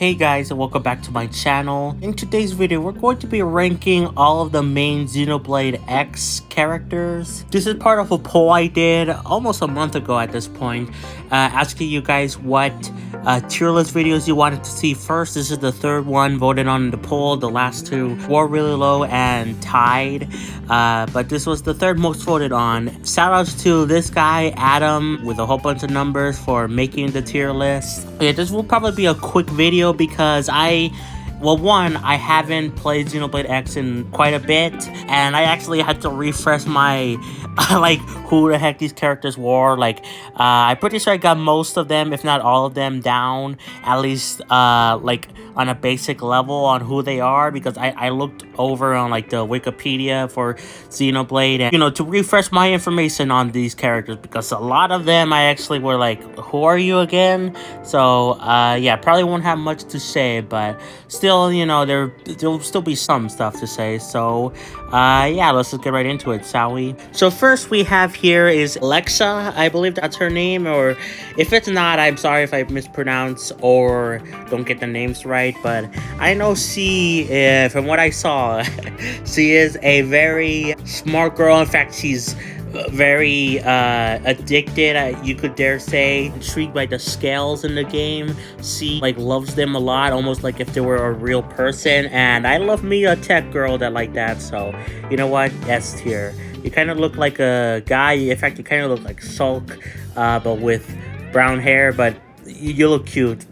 Hey guys, and welcome back to my channel. In today's video, we're going to be ranking all of the main Xenoblade X characters. This is part of a poll I did almost a month ago at this point, asking you guys what tier list videos you wanted to see first. This is the third one voted on in the poll. The last two were really low and tied, but this was the third most voted on. Shout outs to this guy, Adam, with a whole bunch of numbers for making the tier list. Yeah, this will probably be a quick video because I haven't played Xenoblade X in quite a bit, and I actually had to refresh my like who the heck these characters were. I'm pretty sure I got most of them, if not all of them, down at least like on a basic level on who they are, because I looked over on like the Wikipedia for Xenoblade, and to refresh my information on these characters, because a lot of them I actually were like, who are you again? So yeah, probably won't have much to say, but still, there'll still be some stuff to say. So yeah, let's just get right into it, shall we? So first we have here is Alexa, I believe that's her name, or if it's not, I'm sorry if I mispronounce or don't get the names right, but I know she, from what I saw, she is a very smart girl. In fact, she's very addicted, you could dare say, intrigued by the scales in the game. She loves them a lot, almost like if they were a real person, and I love me a tech girl that like that. So you know what, S tier. You kind of look like a guy. In fact, you kind of look like Sulk, but with brown hair, but you look cute.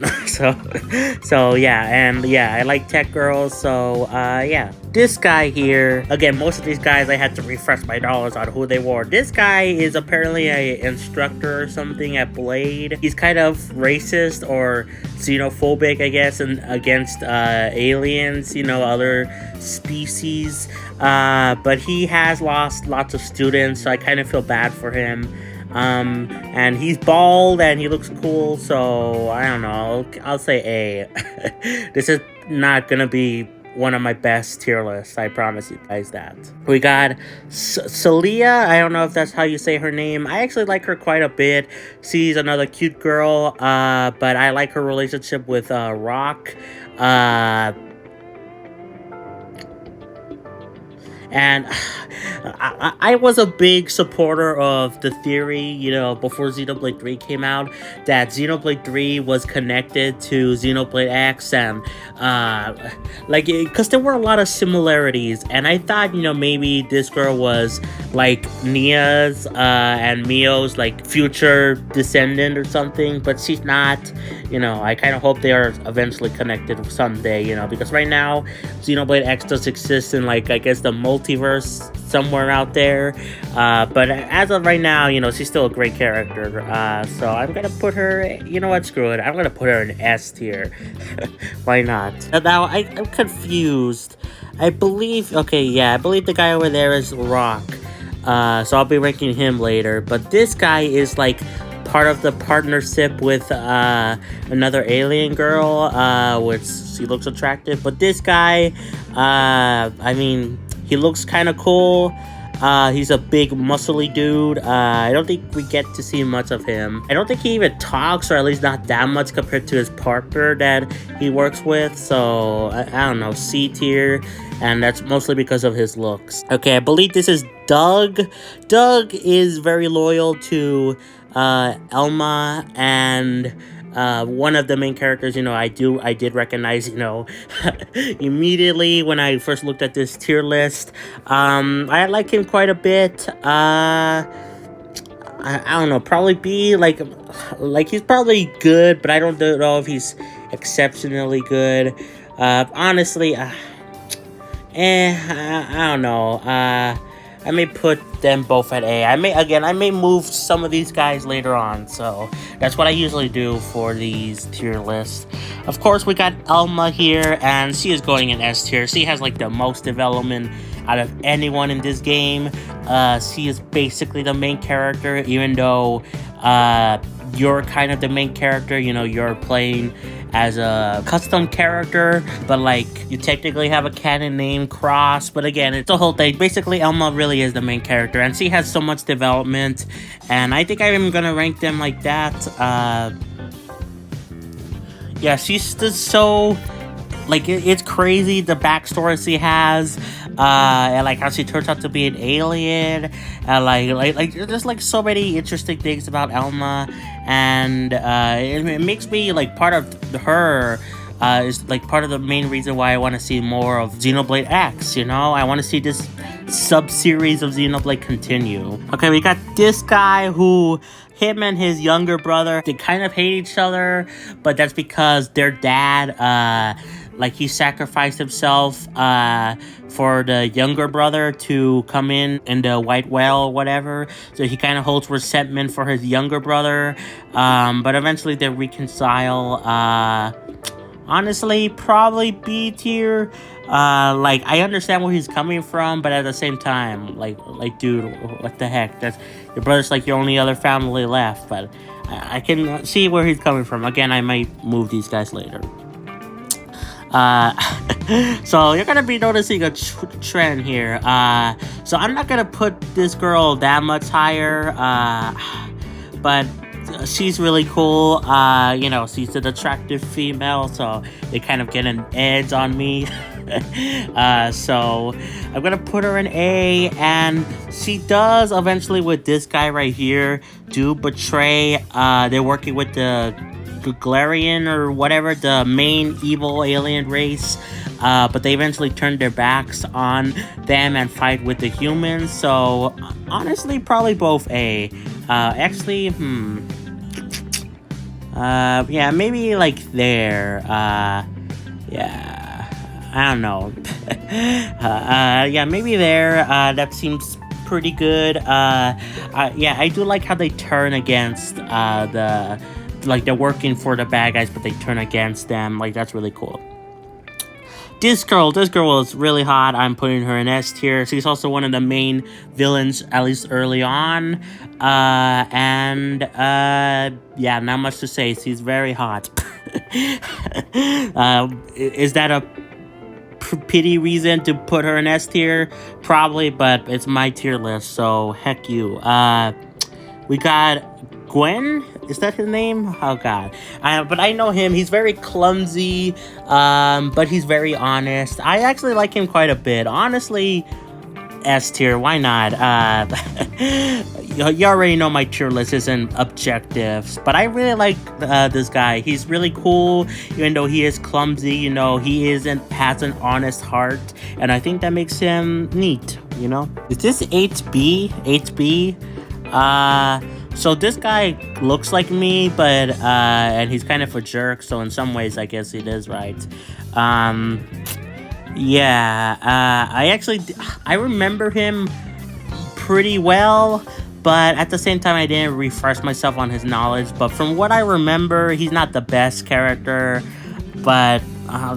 so yeah, and yeah, I like tech girls. So yeah, this guy here, again, most of these guys I had to refresh my knowledge on who they were. This guy is apparently a instructor or something at Blade. He's kind of racist or xenophobic, I guess, and against aliens, other species, but he has lost lots of students, so I kind of feel bad for him. And he's bald and he looks cool, so I don't know, I'll say A. This is not gonna be one of my best tier lists, I promise you guys that. We got Celia, I don't know if that's how you say her name. I actually like her quite a bit. She's another cute girl, but I like her relationship with Rock. And I was a big supporter of the theory, before Xenoblade 3 came out, that Xenoblade 3 was connected to Xenoblade X, and because there were a lot of similarities, and I thought, maybe this girl was like Nia's and Mio's future descendant or something, but she's not. I kind of hope they are eventually connected someday, because right now Xenoblade X does exist in I guess the multiverse somewhere out there, but as of right now, she's still a great character, so I'm gonna put her, what, screw it, I'm gonna put her in S tier. Why not? Now I'm confused. I believe the guy over there is Rock, so I'll be ranking him later, but this guy is part of the partnership with another alien girl, which she looks attractive, but this guy, I mean, he looks kind of cool. He's a big muscly dude. I don't think we get to see much of him. I don't think he even talks, or at least not that much compared to his partner that he works with, so I don't know, C tier, and that's mostly because of his looks. Okay, I believe this is Doug. Doug is very loyal to Elma, and one of the main characters, I did recognize, immediately when I first looked at this tier list. I like him quite a bit. I don't know, probably B, he's probably good, but I don't know if he's exceptionally good. Honestly, I don't know. I may put them both at A. I may move some of these guys later on, so that's what I usually do for these tier lists. Of course, we got Elma here, and she is going in S tier. She has the most development out of anyone in this game. She is basically the main character, even though you're kind of the main character. You're playing as a custom character, but you technically have a canon name, Cross, but again, it's a whole thing. Basically, Elma really is the main character, and she has so much development, and I think I'm gonna rank them like that. Yeah, she's just so, like, it's crazy the backstory she has, and like how she turns out to be an alien, and like there's like so many interesting things about Elma, and it makes me like part of her. Is like part of the main reason why I want to see more of Xenoblade X, you know? I want to see this sub-series of Xenoblade continue. Okay, we got this guy who, him and his younger brother, they kind of hate each other, but that's because their dad, like he sacrificed himself for the younger brother to come in the White Whale or whatever. So he kind of holds resentment for his younger brother, but eventually they reconcile. Honestly, probably B tier. Like I understand where he's coming from, but at the same time, like dude, what the heck? That's your brother's like your only other family left. But I can see where he's coming from. Again, I might move these guys later. So you're gonna be noticing a trend here. So I'm not gonna put this girl that much higher. But she's really cool. You know, she's an attractive female, so they kind of get an edge on me. So I'm gonna put her in A, and she does eventually with this guy right here do betray. They're working with the Galarian or whatever, the main evil alien race. But they eventually turn their backs on them and fight with the humans. So honestly, probably both A. Actually, yeah, maybe like there. Yeah, I don't know. Yeah, maybe there. That seems pretty good. Yeah, I do like how they turn against like they're working for the bad guys, but they turn against them. Like that's really cool. This girl is really hot. I'm putting her in S tier. She's also one of the main villains, at least early on. Yeah, not much to say. She's very hot. Is that a pity reason to put her in S tier? Probably, but it's my tier list, so heck you. We got Gwen? Is that his name? Oh god. But I know him. He's very clumsy, but he's very honest. I actually like him quite a bit. Honestly, S tier. Why not? You already know my tier list isn't objectives, but I really like this guy. He's really cool, even though he is clumsy. You know, he has an honest heart, and I think that makes him neat. You know, is this 8B? 8B? So this guy looks like me, but and he's kind of a jerk, so in some ways I guess it is right. Yeah, I remember him pretty well, but at the same time I didn't refresh myself on his knowledge. But from what I remember, he's not the best character, but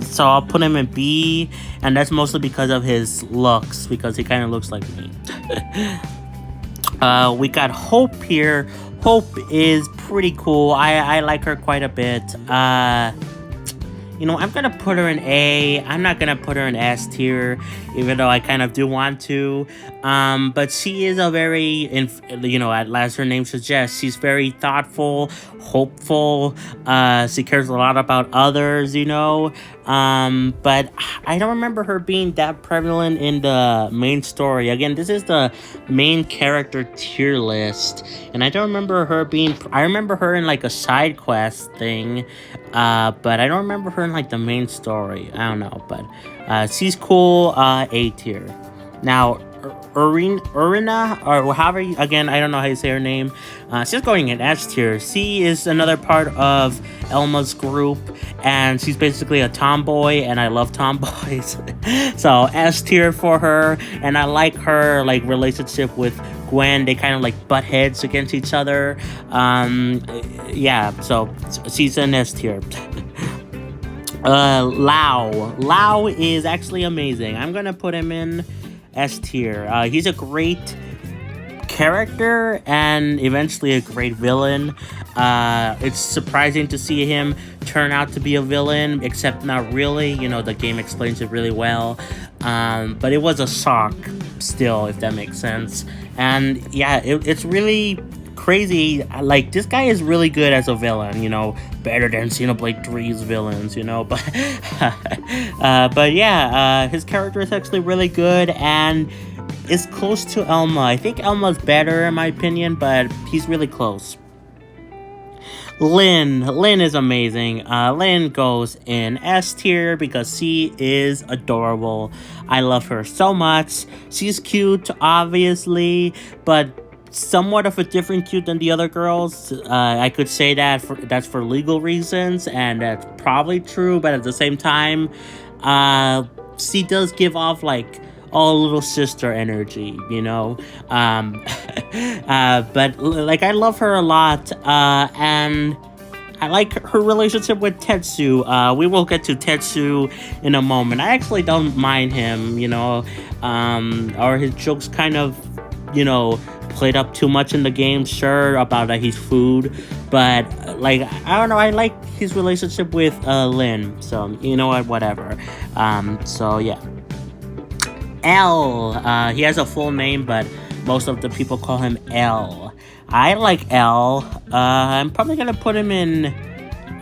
so I'll put him in B, and that's mostly because of his looks, because he kind of looks like me. We got Hope here. Hope is pretty cool. I like her quite a bit. You know, I'm gonna put her in A. I'm not gonna put her in S tier, even though I kind of do want to. But she is a very, you know, as her name suggests, she's very thoughtful, hopeful. She cares a lot about others, you know. But I don't remember her being that prevalent in the main story. Again, this is the main character tier list, and I don't remember her being. I remember her in like a side quest thing, but I don't remember her in like the main story. I don't know, but she's cool. A tier. Now, Urina, or however, again, I don't know how you say her name. She's going in S tier. She is another part of Elma's group, and she's basically a tomboy, and I love tomboys. So S tier for her, and I like her like relationship with Gwen. They kind of like butt heads against each other. Yeah, so she's in S tier. Lao is actually amazing. I'm gonna put him in S tier. He's a great character and eventually a great villain. It's surprising to see him turn out to be a villain, except not really. You know, the game explains it really well. But it was a shock still, if that makes sense. And yeah, it's really crazy. Like, this guy is really good as a villain, you know, better than Xenoblade 3's villains, you know, but yeah, his character is actually really good, and is close to Elma. I think Elma's better in my opinion, but he's really close. Lynn is amazing. Lynn goes in S tier because she is adorable. I love her so much. She's cute, obviously, but somewhat of a different cute than the other girls. I could say that's for legal reasons, and that's probably true, but at the same time, she does give off like all little sister energy, you know. But like, I love her a lot, and I like her relationship with Tetsu. We will get to Tetsu in a moment. I actually don't mind him, you know, or his jokes kind of, you know, played up too much in the game, sure, about that he's food, but like, I don't know, I like his relationship with Lynn, so you know what, whatever. So yeah. L, he has a full name, but most of the people call him L. I like L. I'm probably gonna put him in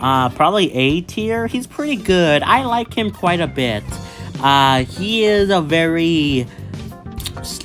probably A tier. He's pretty good. I like him quite a bit. He is a very,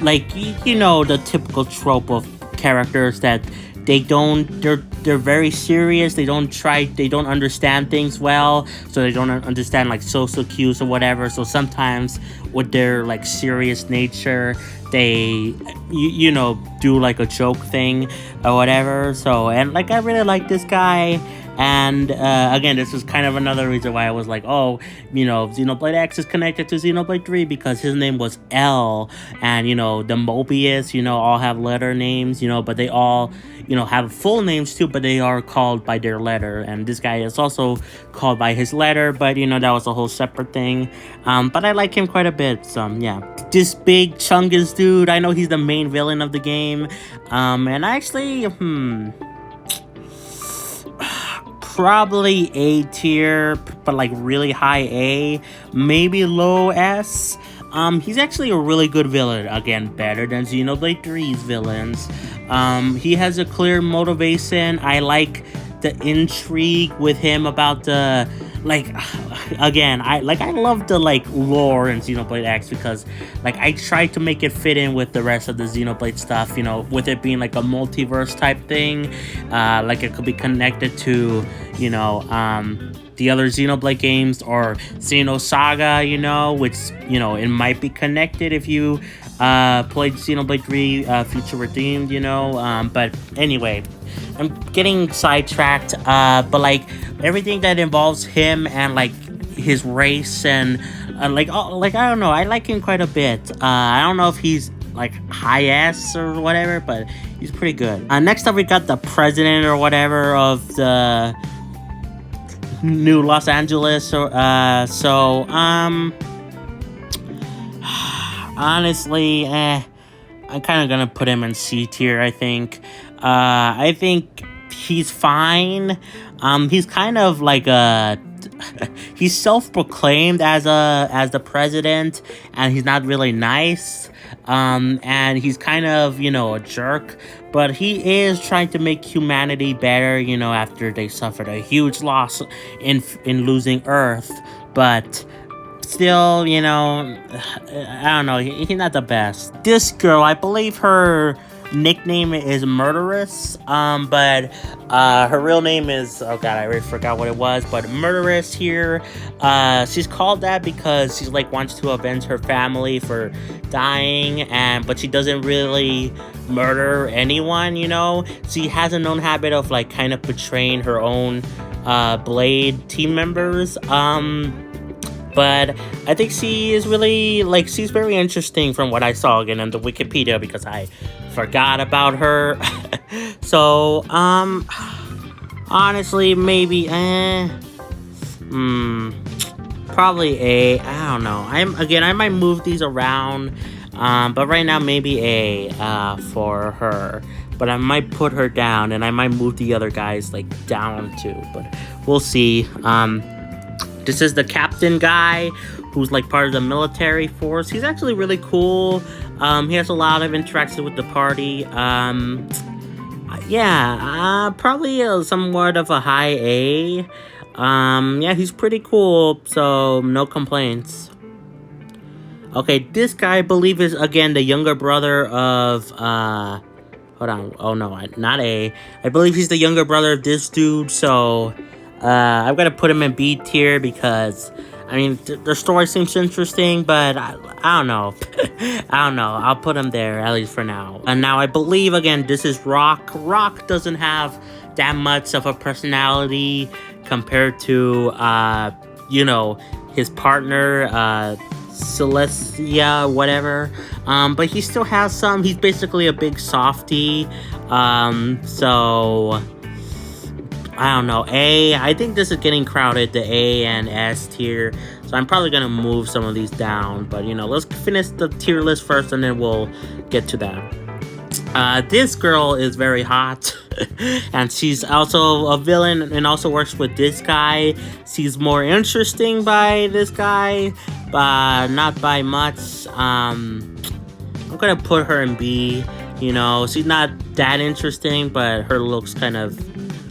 like, you know, the typical trope of characters that they're very serious, they don't understand things well, so they don't understand like social cues or whatever, so sometimes with their like serious nature, they you know, do like a joke thing or whatever. So, and like, I really like this guy. And again, this is kind of another reason why I was like, oh, you know, Xenoblade X is connected to Xenoblade 3 because his name was L, and, you know, the Mobius, you know, all have letter names, you know, but they all, you know, have full names too, but they are called by their letter, and this guy is also called by his letter, but, you know, that was a whole separate thing. But I like him quite a bit, so yeah. This big Chungus dude, I know he's the main villain of the game, and I actually, probably A tier, but like really high A, maybe low S. He's actually a really good villain. Again, better than Xenoblade 3's villains. He has a clear motivation. I like the intrigue with him about the, like, again, I love the like lore in Xenoblade X, because like, I tried to make it fit in with the rest of the Xenoblade stuff, you know, with it being like a multiverse type thing, like it could be connected to, you know, the other Xenoblade games, or Xenosaga, you know, which, you know, it might be connected if you played Xenoblade 3 Future Redeemed, you know, but anyway, I'm getting sidetracked, but like, everything that involves him and like his race and like I don't know, I like him quite a bit. I don't know if he's like high S or whatever, but he's pretty good. Next up, we got the president or whatever of the New Los Angeles, or honestly, I'm kind of gonna put him in C tier, I think. I think he's fine. He's kind of like he's self-proclaimed as the president, and he's not really nice. And he's kind of, you know, a jerk, but he is trying to make humanity better, you know, after they suffered a huge loss in losing Earth. But still, you know, I don't know, he's not the best. This girl, I believe her nickname is Murderous, but her real name is, oh god, I already forgot what it was, but Murderous here. She's called that because she's like wants to avenge her family for dying, but she doesn't really murder anyone, you know. She has a known habit of like kind of betraying her own Blade team members, but I think she is really, like, she's very interesting from what I saw again in the Wikipedia, because I forgot about her. So, honestly, maybe, probably A. I don't know. I might move these around, but right now, maybe A, for her. But I might put her down, and I might move the other guys, like, down too, but we'll see. This is the captain guy, who's like part of the military force. He's actually really cool. He has a lot of interaction with the party. Yeah, probably somewhat of a high A. Yeah, he's pretty cool, so no complaints. Okay, this guy, I believe, is again the younger brother of hold on. Oh no, not A. I believe he's the younger brother of this dude, so I'm gonna put him in B tier because I mean the story seems interesting, but I don't know. I don't know. I'll put him there at least for now. And now I believe again this is Rock. Rock doesn't have that much of a personality compared to you know, his partner Celestia, whatever. But he still has some. He's basically a big softie. So I don't know. A. I think this is getting crowded. The A and S tier. So I'm probably gonna move some of these down. But you know, let's finish the tier list first, and then we'll get to that. This girl is very hot. And she's also a villain and also works with this guy. She's more interesting by this guy, but not by much. I'm gonna put her in B. You know, she's not that interesting, but her looks kind of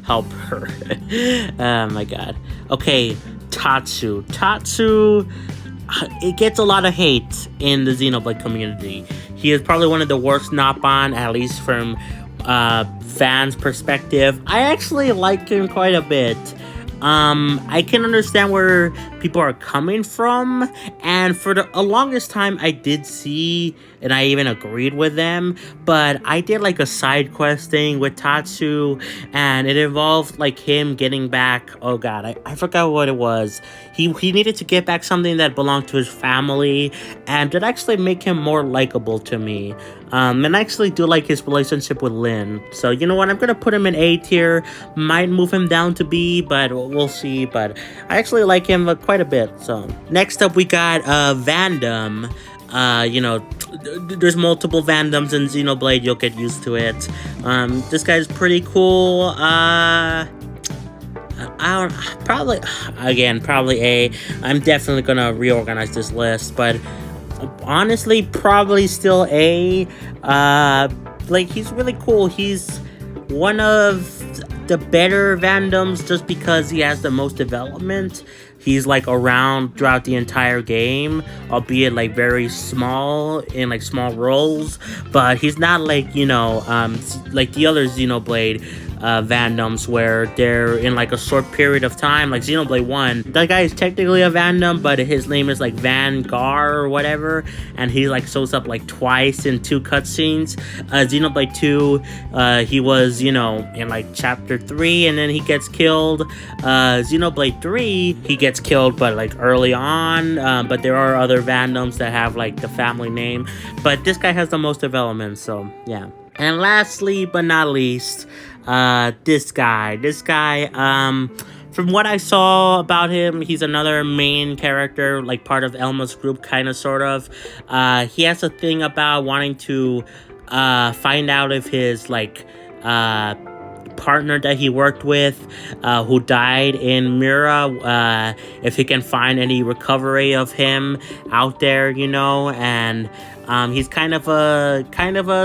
help her. Oh my god. Okay, Tatsu. Tatsu, it gets a lot of hate in the Xenoblade community. He is probably one of the worst Nopon, at least from fans' perspective. I actually like him quite a bit. I can understand where people are coming from, and for the longest time I did see, and I even agreed with them, but I did like a side quest thing with Tatsu, and it involved like him getting back, oh god, I forgot what it was. He needed to get back something that belonged to his family, and it actually make him more likable to me. And I actually do like his relationship with Lynn. So you know what, I'm gonna put him in A tier. Might move him down to B, but we'll see. But I actually like him quite a bit. So next up we got Vandom. You know, there's multiple Vandoms in Xenoblade. You'll get used to it. This guy's pretty cool. I don't, probably A. I'm definitely gonna reorganize this list, but honestly, probably still A. Like, he's really cool. He's one of the better Vandoms just because he has the most development. He's like around throughout the entire game, albeit like very small in like small roles, but he's not like, you know, like the other Xenoblade Vandoms where they're in like a short period of time, like Xenoblade 1. That guy is technically a Vandom, but his name is like Vangar or whatever, and he like shows up like twice in 2 cutscenes. Xenoblade 2, he was, you know, in like chapter 3, and then he gets killed. Xenoblade 3, he gets killed, but like early on, but there are other Vandoms that have like the family name, but this guy has the most development, so yeah. And lastly but not least, this guy, from what I saw about him, he's another main character, like part of Elma's group, kind of, sort of. He has a thing about wanting to find out if his, like, partner that he worked with, who died in Mira, if he can find any recovery of him out there, you know, and he's kind of a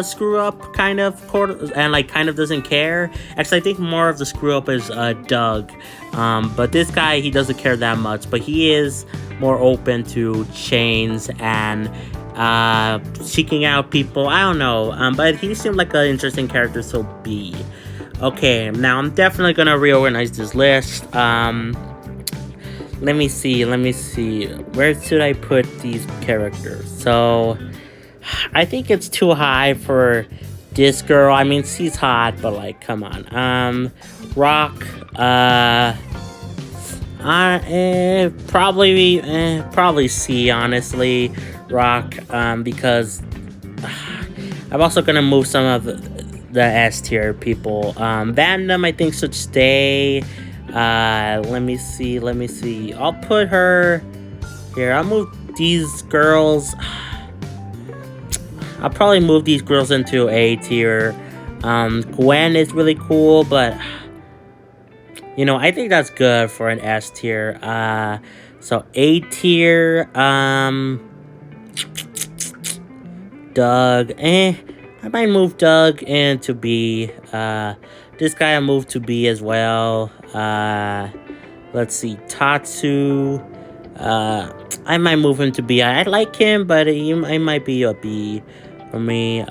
screw up, and like kind of doesn't care. Actually, I think more of the screw up is Doug, but this guy, he doesn't care that much, but he is more open to chains and seeking out people. I don't know, but he seemed like an interesting character, so B. Okay, now I'm definitely gonna reorganize this list. Let me see. Where should I put these characters? So, I think it's too high for this girl. I mean, she's hot, but like, come on. Rock. Probably C, honestly. Rock. Because I'm also gonna move some of the S tier people. Vandom, I think, should stay. Let me see. I'll put her here. I'll move these girls. I'll probably move these girls into A tier. Gwen is really cool, but you know, I think that's good for an S tier. So A tier. Doug. I might move Doug into B. This guy I moved to B as well. Let's see, Tatsu. I might move him to B. I like him, but I might be a B for me.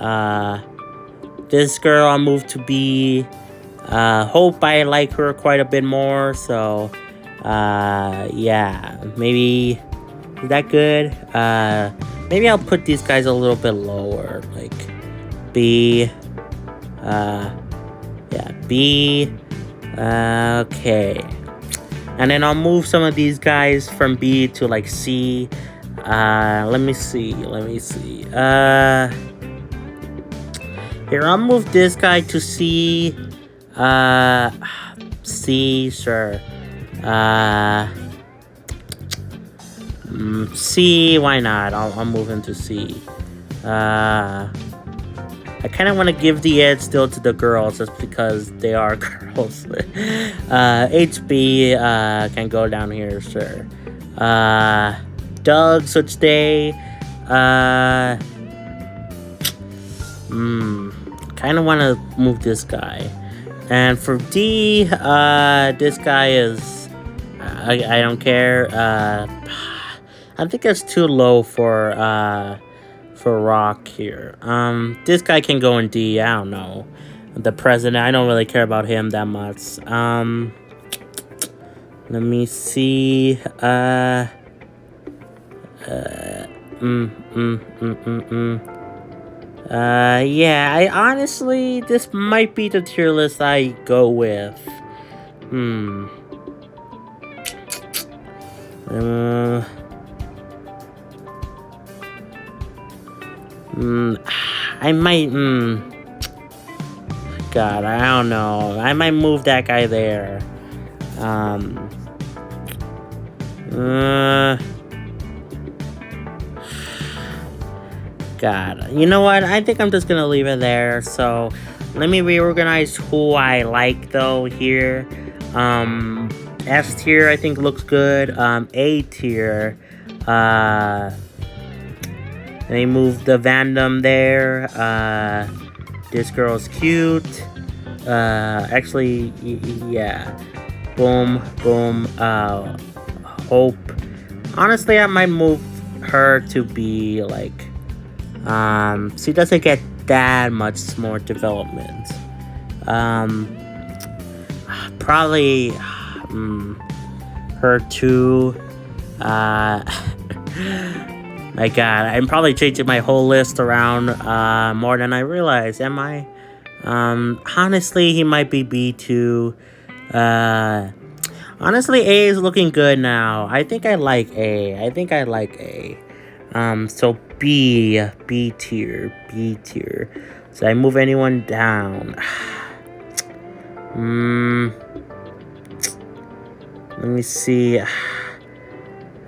This girl I moved to B. Hope I like her quite a bit more. So, yeah, maybe. Is that good? Maybe I'll put these guys a little bit lower, like B. Yeah, B. Okay. And then I'll move some of these guys from B to like C. Let me see. Here, I'll move this guy to C. C, sure. C, why not? I'll move him to C. I kind of want to give the edge still to the girls just because they are girls. HB can go down here, sure. Doug should stay. Kind of want to move this guy. And for D, this guy is... I don't care. I think it's too low for Rock here. This guy can go in D. I don't know. The president, I don't really care about him that much. Let me see. Yeah, I honestly, this might be the tier list I go with. I might, God, I don't know. I might move that guy there. God, you know what? I think I'm just gonna leave it there. So, let me reorganize who I like though here. S tier I think looks good. A tier. They moved the Vandom there. This girl's cute. Actually, yeah. Boom, boom. Hope. Honestly, I might move her to be like. She doesn't get that much more development. Probably her too. My God, I'm probably changing my whole list around more than I realize. Am I? Honestly, he might be B2. Honestly, A is looking good now. I think I like A. So B tier. So I move anyone down. Let me see.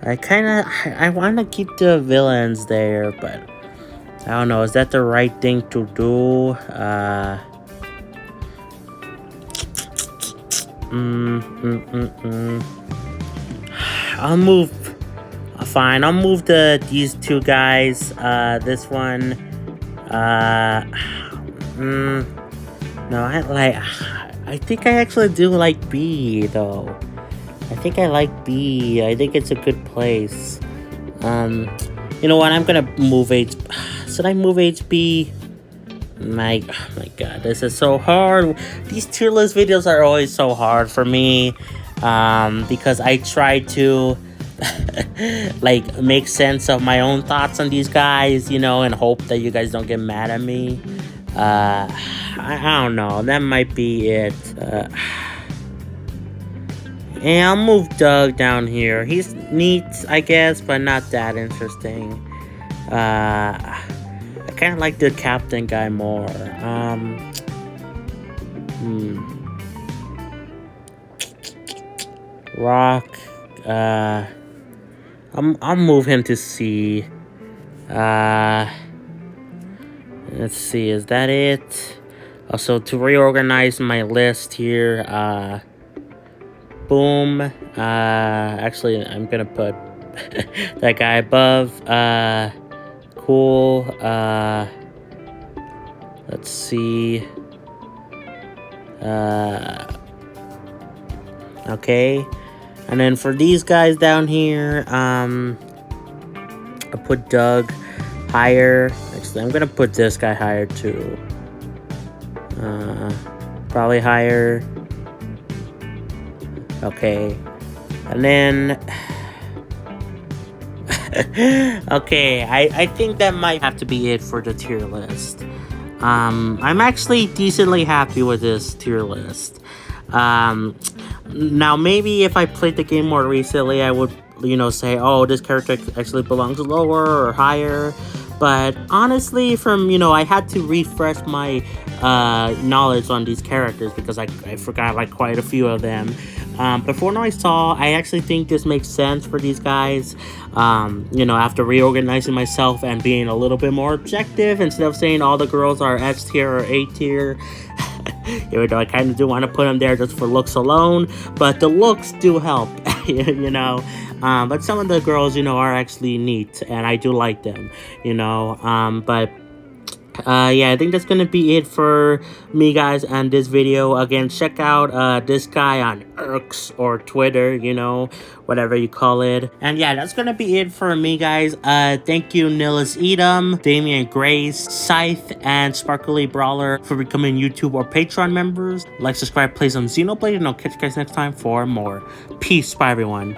I want to keep the villains there, but I don't know. Is that the right thing to do? I'll move. Fine. I'll move these two guys. This one. No, I think I actually do like B though. I think I like B. I think it's a good place. You know what? I'm gonna move H. Should I move HB? My God, this is so hard. These tier list videos are always so hard for me. Because I try to like make sense of my own thoughts on these guys, you know, and hope that you guys don't get mad at me. I don't know. That might be it. And I'll move Doug down here. He's neat, I guess, but not that interesting. I kind of like the captain guy more. Rock. I'll move him to C. Let's see. Is that it? Also, to reorganize my list here. Boom. Actually, I'm gonna put that guy above. Cool. Let's see. Okay. And then for these guys down here, I put Doug higher. Actually, I'm gonna put this guy higher too. Probably higher. Okay. And then okay, I think that might have to be it for the tier list. I'm actually decently happy with this tier list. Now maybe if I played the game more recently, I would, say, oh, this character actually belongs lower or higher. But honestly, I had to refresh my knowledge on these characters because I forgot like quite a few of them. But for what I saw, I actually think this makes sense for these guys. After reorganizing myself and being a little bit more objective, instead of saying all the girls are S tier or A tier, even though I kind of do want to put them there just for looks alone, but the looks do help, but some of the girls, are actually neat, and I do like them, yeah, I think that's gonna be it for me, guys, and this video. Again, check out this guy on X or Twitter, whatever you call it. And yeah, that's gonna be it for me, guys. Thank you, Nillis Edom, Damian Grace, Scythe, and Sparkly Brawler for becoming YouTube or Patreon members. Like, subscribe, play some Xenoblade, and I'll catch you guys next time for more. Peace, bye, everyone.